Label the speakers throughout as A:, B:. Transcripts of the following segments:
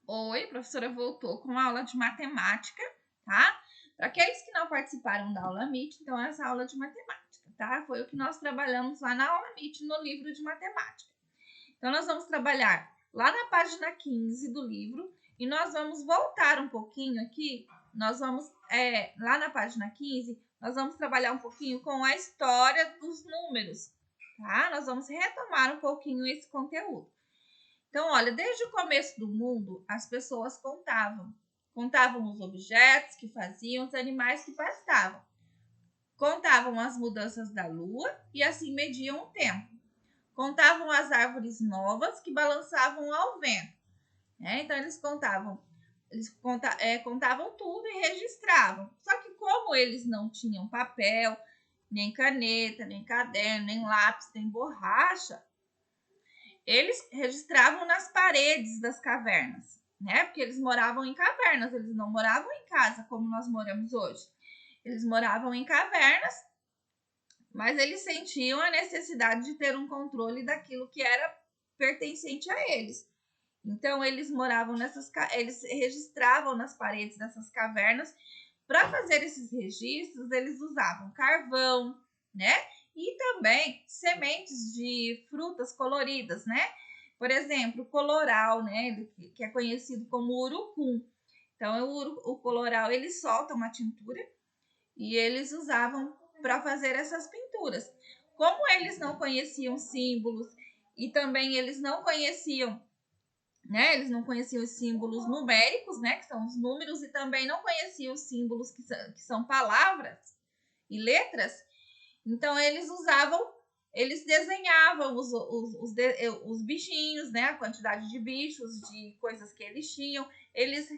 A: Oi, a professora voltou com a aula de matemática, tá? Para aqueles que não participaram da aula Meet, então essa aula de matemática, tá? Foi o que nós trabalhamos lá na aula Meet no livro de matemática. Então nós vamos trabalhar lá na página 15 do livro e nós vamos voltar um pouquinho aqui. Nós vamos, lá na página 15, nós vamos trabalhar um pouquinho com a história dos números, tá? Nós vamos retomar um pouquinho esse conteúdo. Então, olha, desde o começo do mundo, as pessoas contavam. Contavam os objetos que faziam, os animais que pastavam. Contavam as mudanças da lua e assim mediam o tempo. Contavam as árvores novas que balançavam ao vento. Então, contavam tudo e registravam. Só que como eles não tinham papel, nem caneta, nem caderno, nem lápis, nem borracha, eles registravam nas paredes das cavernas, né? Porque eles moravam em cavernas, eles não moravam em casa como nós moramos hoje. Eles moravam em cavernas, mas eles sentiam a necessidade de ter um controle daquilo que era pertencente a eles. Então eles eles registravam nas paredes dessas cavernas. Para fazer esses registros, eles usavam carvão, né? E também sementes de frutas coloridas, né? Por exemplo, o coloral, né? Que é conhecido como urucum. Então, o coloral, ele solta uma tintura e eles usavam para fazer essas pinturas. Como eles não conheciam símbolos e também eles não conheciam, né? Eles não conheciam os símbolos numéricos, né? Que são os números, e também não conheciam os símbolos que são palavras e letras. Então, eles desenhavam os bichinhos, né? A quantidade de bichos, de coisas que eles tinham. Eles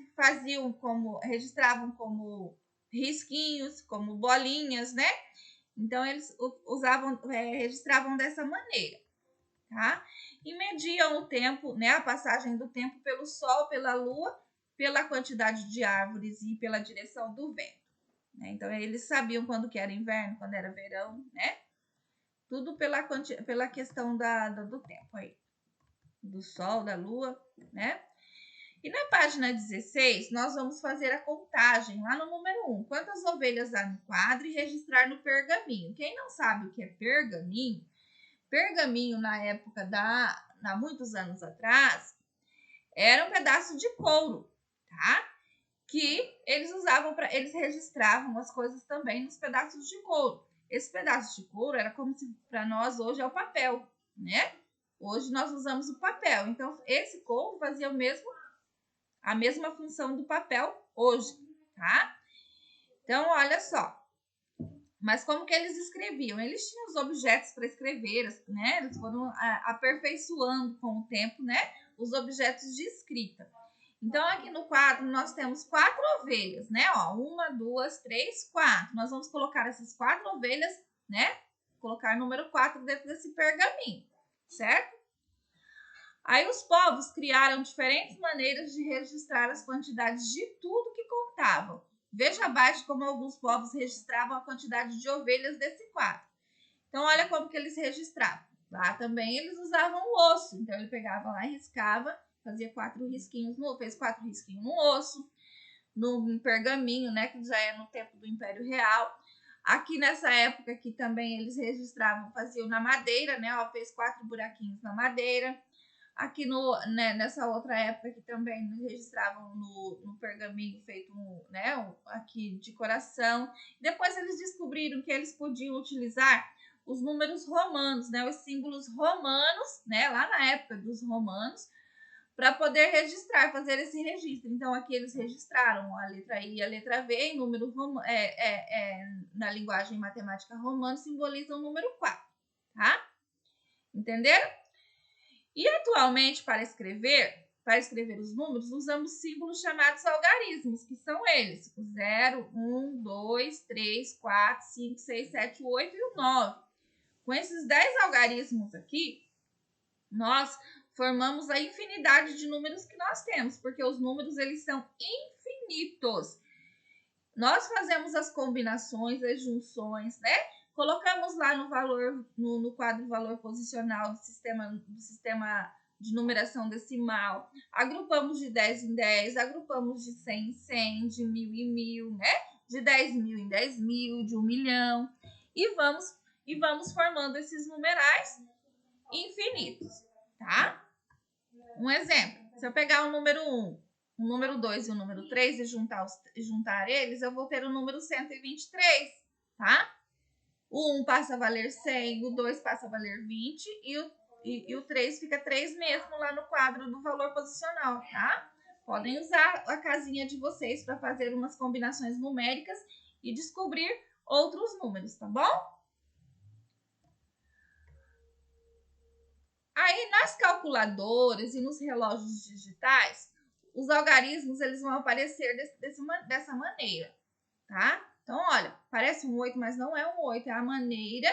A: registravam como risquinhos, como bolinhas, né? Então, eles registravam dessa maneira, tá? E mediam o tempo, né? A passagem do tempo pelo Sol, pela Lua, pela quantidade de árvores e pela direção do vento. Né? Então, eles sabiam quando que era inverno, quando era verão, né? Tudo pela questão do tempo aí. Do Sol, da Lua, né? E na página 16, nós vamos fazer a contagem lá no número 1. Quantas ovelhas há no quadro e registrar no pergaminho. Quem não sabe o que é pergaminho, pergaminho na época há muitos anos atrás, era um pedaço de couro, tá? Que eles usavam eles registravam as coisas também nos pedaços de couro. Esse pedaço de couro era como se para nós hoje é o papel, né? Hoje nós usamos o papel. Então esse couro fazia a mesma função do papel hoje, tá? Então olha só. Mas como que eles escreviam? Eles tinham os objetos para escrever, né? Eles foram aperfeiçoando com o tempo, né? Os objetos de escrita. Então, aqui no quadro, nós temos 4 ovelhas, né? Ó, 1, 2, 3, 4. Nós vamos colocar essas 4 ovelhas, né? Colocar o número 4 dentro desse pergaminho, certo? Aí os povos criaram diferentes maneiras de registrar as quantidades de tudo que contavam. Veja abaixo como alguns povos registravam a quantidade de ovelhas desse quadro. Então, olha como que eles registravam. Lá também eles usavam o osso. Então, ele pegava lá e riscava, fazia 4 risquinhos, fez 4 risquinhos no osso, no pergaminho, né, que já é no tempo do Império Real. Aqui nessa época aqui também eles registravam, faziam na madeira, né, ó, fez 4 buraquinhos na madeira. Aqui nessa outra época que também registravam no pergaminho feito né, aqui de coração. Depois eles descobriram que eles podiam utilizar os números romanos, né, os símbolos romanos, né, lá na época dos romanos, para poder registrar, fazer esse registro. Então aqui eles registraram a letra I e a letra V em número na linguagem matemática romana, simbolizam o número 4, tá? Entenderam? E atualmente, para escrever os números, usamos símbolos chamados algarismos, que são eles: o 0, 1, 2, 3, 4, 5, 6, 7, 8 e o 9. Com esses 10 algarismos aqui, nós formamos a infinidade de números que nós temos, porque os números eles são infinitos. Nós fazemos as combinações, as junções, né? Colocamos lá no quadro valor posicional do sistema de numeração decimal, agrupamos de 10 em 10, agrupamos de 100 em 100, de 1000 em 1000, né? De 10.000 em 10.000, de 1 milhão. E vamos formando esses numerais infinitos, tá? Um exemplo, se eu pegar o número 1, o número 2 e o número 3 e juntar eles, eu vou ter o número 123, tá? O 1 passa a valer 100, o 2 passa a valer 20 e o 3 fica 3 mesmo lá no quadro do valor posicional, tá? Podem usar a casinha de vocês para fazer umas combinações numéricas e descobrir outros números, tá bom? Aí, nas calculadoras e nos relógios digitais, os algarismos eles vão aparecer dessa maneira, tá? Então, olha, parece um 8, mas não é um 8, é a maneira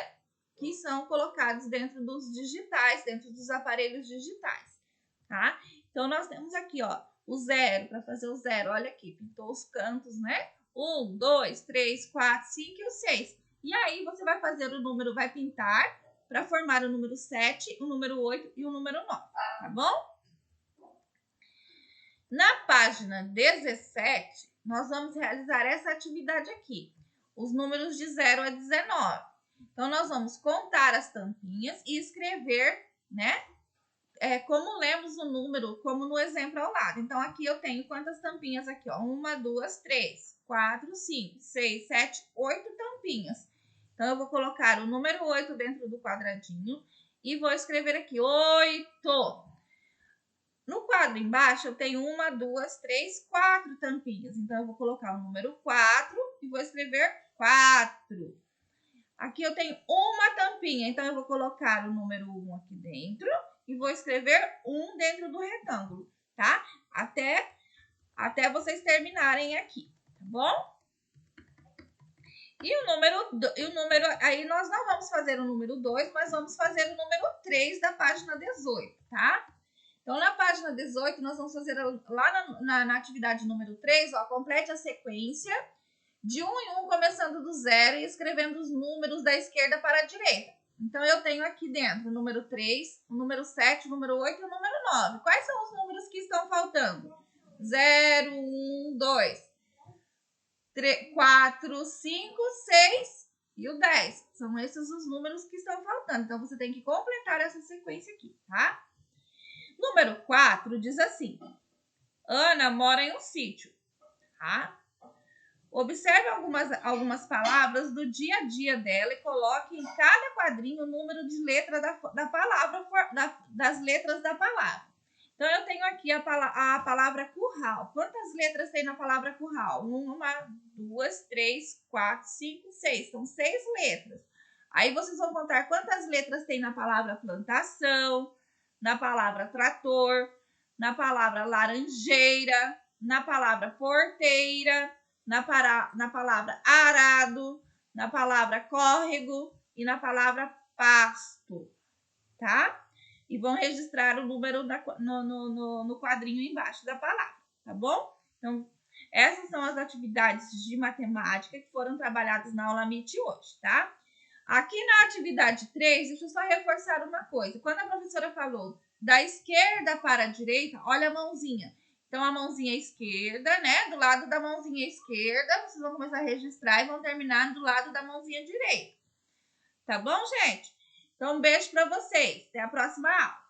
A: que são colocados dentro dos digitais, dentro dos aparelhos digitais, tá? Então, nós temos aqui, ó, o 0, para fazer o 0, olha aqui, pintou os cantos, né? 1, 2, 3, 4, 5 e o 6. E aí, você vai fazer o número, vai pintar para formar o número 7, o número 8 e o número 9, tá bom? Na página 17, nós vamos realizar essa atividade aqui, os números de 0 a 19. Então, nós vamos contar as tampinhas e escrever, né? Como lemos o número, como no exemplo ao lado. Então, aqui eu tenho quantas tampinhas aqui, ó? 1, 2, 3, 4, 5, 6, 7, 8 tampinhas. Então, eu vou colocar o número 8 dentro do quadradinho e vou escrever aqui 8. No quadro embaixo, eu tenho 1, 2, 3, 4 tampinhas. Então, eu vou colocar o número 4 e vou escrever 4. Aqui eu tenho uma tampinha, então eu vou colocar o número 1 aqui dentro e vou escrever 1 dentro do retângulo, tá? Até vocês terminarem aqui, tá bom? E o número, aí nós não vamos fazer o número 2, mas vamos fazer o número 3 da página 18, tá? Então, na página 18, nós vamos fazer lá na atividade número 3, ó, complete a sequência de 1 em 1, começando do 0 e escrevendo os números da esquerda para a direita. Então, eu tenho aqui dentro o número 3, o número 7, o número 8 e o número 9. Quais são os números que estão faltando? 0, 1, 2, 3, 4, 5, 6 e o 10. São esses os números que estão faltando. Então, você tem que completar essa sequência aqui, tá? Número 4 diz assim: Ana mora em um sítio, tá? Observe algumas palavras do dia a dia dela e coloque em cada quadrinho o número de letra da palavra, das letras da palavra. Então, eu tenho aqui a palavra curral. Quantas letras tem na palavra curral? 1, 2, 3, 4, 5, 6. São 6 letras. Aí, vocês vão contar quantas letras tem na palavra plantação, na palavra trator, na palavra laranjeira, na palavra porteira, na palavra arado, na palavra córrego e na pasto, tá? E vão registrar o número no quadrinho embaixo da palavra, tá bom? Então, essas são as atividades de matemática que foram trabalhadas na aula MIT hoje, tá? Aqui na atividade 3, deixa eu só reforçar uma coisa. Quando a professora falou da esquerda para a direita, olha a mãozinha. Então, a mãozinha esquerda, né? Do lado da mãozinha esquerda, vocês vão começar a registrar e vão terminar do lado da mãozinha direita. Tá bom, gente? Então, um beijo para vocês. Até a próxima aula.